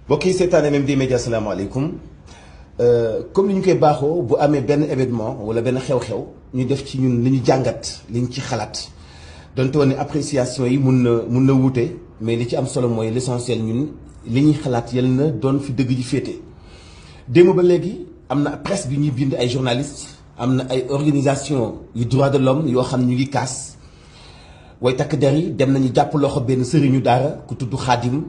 mbokk yi seetaan MMD Média asalaamaaleykum comme ni ñu koy baaxoo bu amee benn événement wala benn xew-xew ñu def ci ñun li ñu jàngat li ñu ci xalaat donte woon ne appréciation yi mun na wuute mais li ci am solo mooy l'essentiel ñun li ñuy xalaat yal na doon fi dëgg ji féete. démb ba léegi am na presse bi ñuy bind ay journalistes am na ay organisation yu droit de l'homme yoo xam ñu ngi kaas way takk der yi dem nañu jàpp loxo benn sëriñu daara ku tudd Xaadim.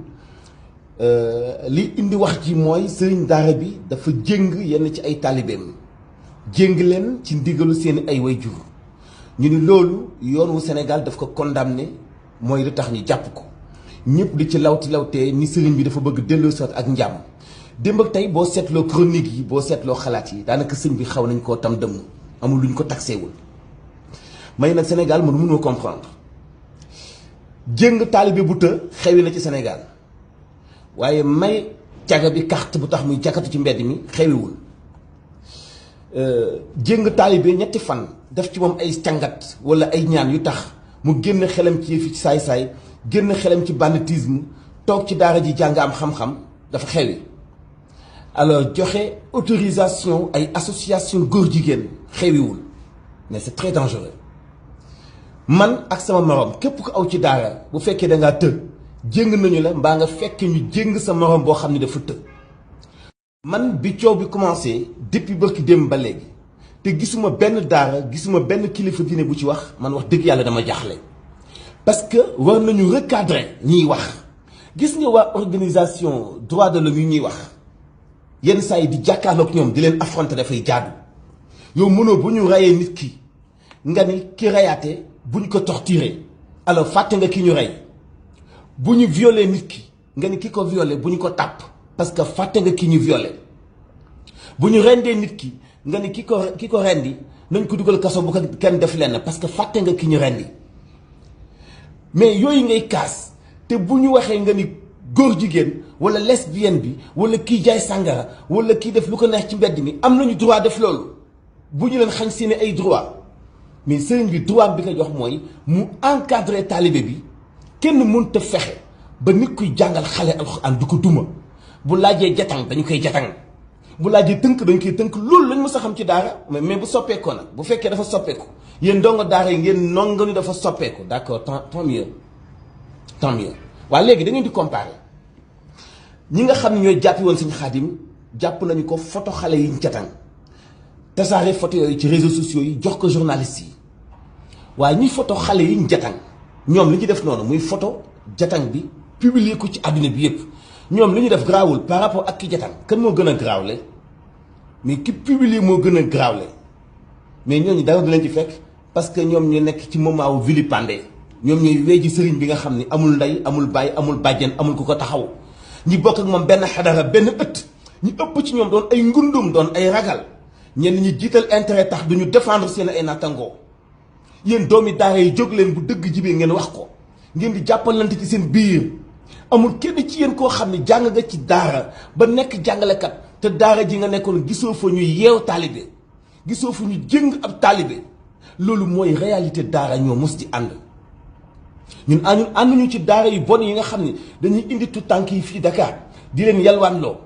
li indi wax ji mooy sëriñ daara bi dafa jéng yenn ci ay taalibeem jéng leen ci ndigalu seeni ay wayjur ñu ni loolu yoon wu Sénégal daf ko condamné mooy lu tax ñu jàpp ko ñëpp di ci lawtee ni sëriñ bi dafa bëgg delloo sot ak njàmm démb ak tey boo seetloo chronique yi boo seetloo xalaat yi daanaka sëñ bi xaw nañ koo tam dëmm amul lu ñu ko taxeewul may nag Sénégal mënoo comprendre jéng taalibe bu të xewi na ci Sénégal waaye may caga bi carte bu tax muy jakatu ci mbedd mi xewiwul jéng taalibe ñetti fan def ci moom ay càngat wala ay ñaan yu tax mu génn xelam ci yëfi ci saay-saay génn xelam ci banditisme toog ci daara ji jàng am xam-xam dafa xewi alors joxe autorisation ay association góor jigéen xewiwul mais c'est très dangereux man ak sama morom képp ku aw ci daara bu fekkee da ngaa të jéng nañu la mbaa nga fekk ñu jéng sa morom boo xam ne dafa të man bi coow bi commencé depuis barki démb ba léegi te gisuma benn daara gisuma benn kilifa diine bu ci wax man wax dëgg yàlla dama jaaxle parce que war nañu recadrer ñiy wax gis nga waa organisation droit de l'homme yi ñuy wax yenn saa yi di jàkkaarloog ñoom di leen affronter dafay jaadu yow mënoo bu ñu reyee nit ki nga ni ki reyaate bu ñu ko torturer alors fàtte nga ki ñu rey bu ñu violé nit ki nga ni ki ko violé bu ñu ko tàpp parce que fàtte nga ki ñu violé bu ñu rendee nit ki nga ni ki ko rendi nañ ko dugal kaso bu ko kenn def lenn parce que fàtte nga ki ñu rendi mais yooyu ngay kaas te bu ñu waxee nga ni góor jigéen wala lesbienne bi wala kii jaay sàngara wala kii def lu ko neex ci mbedd mi am nañu droit def loolu bu ñu leen xañ seeni ay droit mais sëriñ bi droit bi ko jox mooy mu encadrer taalibe bi kenn mënut a fexe ba nit kuy jàngal xale alxuraan du ko duma bu laajee jatang dañu koy jatang bu laajee tënk dañu koy tënk loolu lañ mës a xam ci daara mais bu soppeekoo nag bu fekkee dafa soppeeku yéen ndongo daara yi ngeen nonga ni dafa soppeeku d'accord tant mieux waaye léegi da ngeen di comparer ñi nga xam ne ñooy jàppi woon Sëñ Xaadim jàpp nañu ko photo xale yi ñu jatang tasaare photo yooyu ci réseaux sociaux yi jox ko journalistes yi waaye ñuy photo xale yi ñu jatang ñoom li ñu def noonu muy photo jatang bi publier ko ci àdduna bi yëpp ñoom li ñu def garaawul par rapport ak ki jatang kan moo gën a garaawle mais ki publier moo gën a garaawle mais ñooñu dara du leen ci fekk parce que ñoom ñu nekk ci moment wu vilipendé ñoom ñooy weeji sëriñ bi nga xam ni amul ndey amul baay amul bàjjen amul ku ko taxaw ñi bokk ak moom benn xadara benn ëtt ñi ëpp ci ñoom doon ay ngundum doon ay ragal ñenn ñi jiital intérêt tax duñu défendre seen ay nattangoo yéen doomi daara yi jóg leen bu dëgg jibee ngeen wax ko ngeen di jàppalante ci seen biir amul kenn ci yéen koo xam ne jàng nga ci daara ba nekk jàngalekat te daara ji nga nekkoon gisoo fa ñu yeew taalibe gisoo fa ñu jëng ab taalibe loolu mooy réalité daara ñoo mos di ànd ñun ànduñu ci daara yu bon yi nga xam ne dañuy indi tout tànk yi fii Dakar di leen yalwaanloo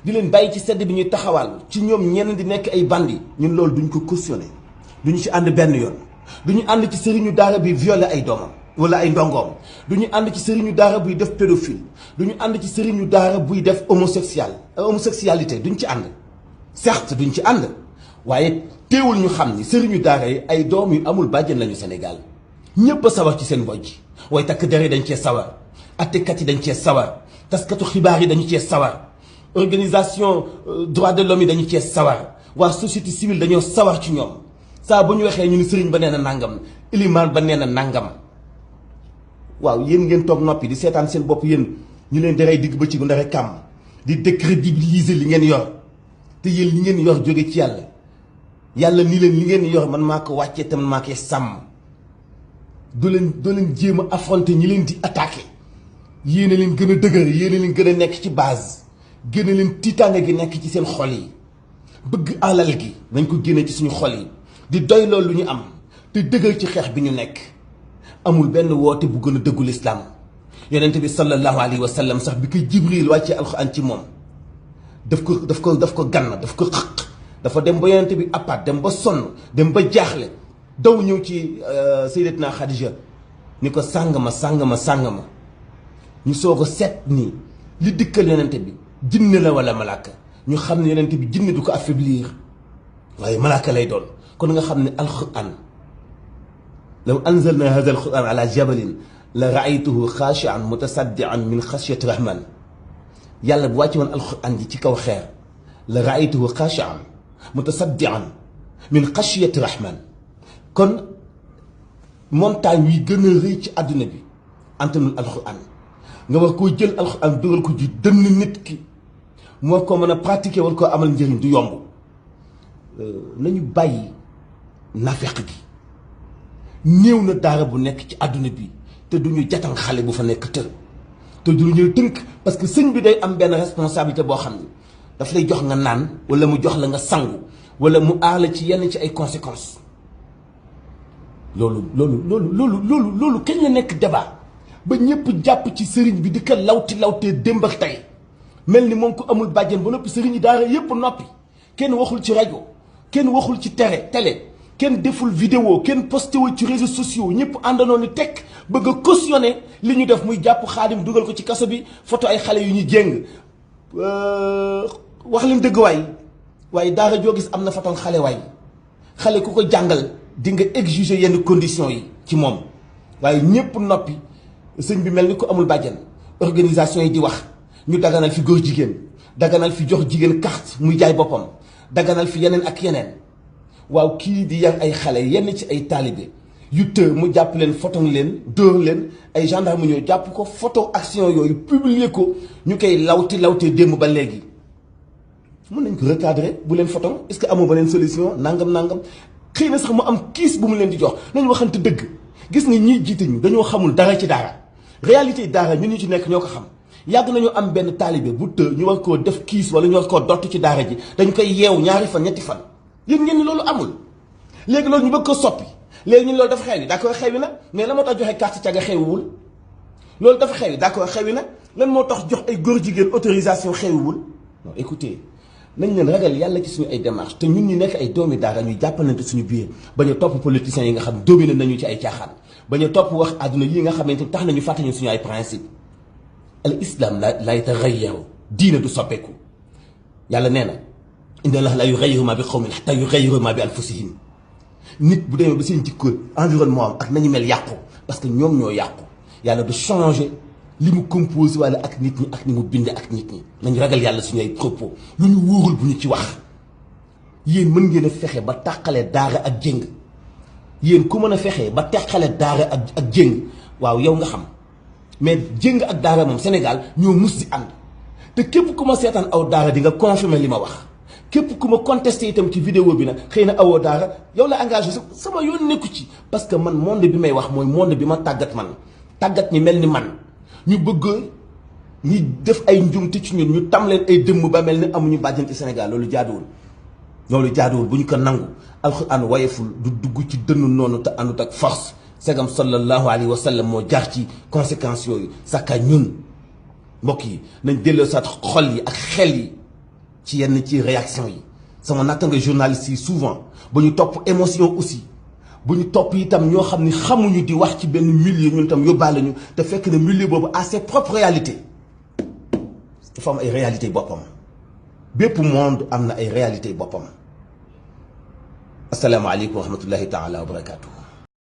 di leen bàyyi ci sedd bi ñuy taxawal ci ñoom ñenn di nekk ay bandi ñun loolu duñ ko cautionné duñu ci ànd benn yoon duñu ànd ci sëriñu daara bi violé ay doomam wala ay ndongoom duñu ànd ci sëriñu daara buy def pédophile duñu ànd ci sëriñu daara buy def homosexualité duñ ci ànd certes duñ ci ànd waaye teewul ñu xam ni sëriñu daara yi ay doom yu amul bàjjen lañu Sénégal ñëpp a sawar ci seen bojj way takk der yi dañ cee sawar attekat yi dañ cee sawar taskatu xibaar yi dañu cee sawar organisation droit de l'homme yi dañu cee sawar waa société civile dañoo sawar ci ñoom saa bu ñu waxee ñu ni sëriñ ba nee na nangam ilimaan ba nee na nangam waaw yéen ngeen toog noppi di seetaan seen bopp yéen ñu leen di rey digg bëccëgu ndare kàmm di décrédibiliser li ngeen yor te yéen li ngeen yor jóge ci yàlla ni leen li ngeen yor man maa ko wàccee te man maa koy sàmm doo leen jéem a affronter ñi leen di attaquer yéen a leen gën a dëgër yéen a leen gën a nekk ci base gën a leen tiitaange gi nekk ci seen xol yi bëgg alal gi nañ ko génne ci suñu xol yi di doy loolu lu ñu am te dëgër ci xeex bi ñu nekk amul benn woote bu gën a dëggu lislaam yonent bi sallallahu alayhi wa sallam sax bi ko Jibril wàccee alxuraan ci moom daf ko gann daf ko xëq dafa dem ba yonent bi appaat dem ba sonn dem ba jaaxle daw ñëw ci sayyidatina Khadija ni ko sàng ma ñu soog a seet nii li dikkal yonent bi jinne la wala malaaka ñu xam ne yonent bi jinne du ko affaiblir waaye malaaka lay doon kon nga xam ne alquran law anzalna hadha alquran ala jabalin la raaytuhu xaashian mutasaddian min xashyati rahman yàlla bu wàcce woon alquran ji ci kaw xeer la raaytuhu xaashian mutasaddian min xashyati rahman kon montagne yi gën a rëy ci àdduna bi antanul alquran nga war koo jël alquran dugal ko ci dënn nit ki mu war koo mën a pratiquer war koo amal njëriñ du yomb nañu bàyyi nafeq gi néew na daara bu nekk ci àdduna bi te duñu jatan xale bu fa nekk te du ñu tënk parce que sëñ bi day am benn responsabilité boo xam ne daf lay jox nga naan wala mu jox la nga sangu wala mu aar la ci yenn ci ay conséquences loolu kañ la nekk débat ba ñëpp jàpp ci sëriñ bi di ko lawtee démb ak tey mel ni moom ko amul bàjjen ba noppi sëriñ yi daara yëpp noppi kenn waxul ci rajo kenn waxul ci télé kenn deful vidéo kenn posté wul ci réseaux sociaux ñëpp àndandoo ni tekk bëgg a cautionné li ñu def muy jàpp Xaadim dugal ko ci kaso bi photo ay xale yu ñuy jéng wax leen dëgg waaye daara joo gis am na photo xale xale ku ko jàngal di nga exiger yenn conditions yi ci moom waaye ñëpp noppi sëñ bi mel ni ko amul bàjjen organisation yi di wax ñu daganal fi góor jigéen daganal fi jox jigéen carte muy jaay boppam daganal fi yeneen ak yeneen waaw kii di yar ay xale yenn ci ay taalibe yu të mu jàpp leen photo leen dóor leen ay gendarme ñoo jàpp ko photo action yooyu publier ko ñu koy lawtee démb ba léegi mën nañ ko recadrer bu leen photo est-ce que amoo beneen solution nangam xëy na sax mu am kiis bu mu leen di jox nañu waxante dëgg gis nga ñiy jiite ñu dañoo xamul dara ci daara réalité daara ñun ñu ci nekk ñoo ko xam yàgg nañu am benn taalibe bu të ñu war koo def kiis wala ñu war koo dott ci daara ji dañu koy yeew 2 fan 3 fan yéen ngeen ni loolu amul léegi loolu ñu bëgg ko soppi léegi ñun loolu dafa xewi d'accord xewi na mais la moo tax joxe carte caga xewiwul loolu dafa xewi d'accord xewi na lan moo tax jox ay góor jigéen autorisation xewiwul non écoutez nañ leen ragal yàlla ci suñu ay démarche te ñun ñu nekk ay doomi daara ñuy jàppalante suñu biir bañ a topp politiciens yi nga xam dominé nañu ci ay caaxaan bañ a topp wax àdduna yi nga xamante tax nañu fàtte ñu suñu ay principe al islam la yataghayyaru diine du soppeeku yàlla nee na inna allaha la yughayyiru ma bi qawmin hatta yughayyiru ma bi anfusihim nit bu demee ba seen jikko environnement am ak nañu mel yàqu parce que ñoom ñoo yàqu yàlla du changer li mu composé wala ak nit ñi ak ni mu binde ak nit ñi nañu ragal yàlla suñu ay propos lu ñu wóorul bu ñu ci wax yéen mën ngeen a fexe ba tàqale daara ak jéng yéen ku mën a fexe ba tàqale daara ak jéng waaw yow nga xam mais jéng ak daara moom Sénégal ñoo mus di ànd te képp ku ma seetaan aw daara di nga confirmer li ma wax képp ku ma contesté itam ci vidéo bi nag xëy na awoo daara yow la engagé sama yoon nekku ci parce que man monde bi may wax mooy monde bi ma tàggat ñi mel ni man ñu bëgg ñi def ay njumte ci ñun ñu tam leen ay dëmm ba mel ni amuñu bàjjan ci Sénégal loolu jaaduwul bu ñu ko nangu alxuraan wayeful du dugg ci dënnu noonu te àndut ak force segam sallallahu alayhi wa sallam moo jaar ci conséquences yooyu saka ñun mbokk yi nañ delloo saat xol yi ak xel yi ci yenn ci réaction yi sama nattanga journaliste yi souvent ba ñu topp émotion aussi bu ñu topp itam ñoo xam ni xamuñu di wax ci benn milieu ñun itam yóbbaale ñu te fekk na milieu boobu à ses propres réalités dafa am ay réalités boppam bépp monde am na ay réalités boppam asalaamaaleykum wa rahmatullahi taala wa barakaatu.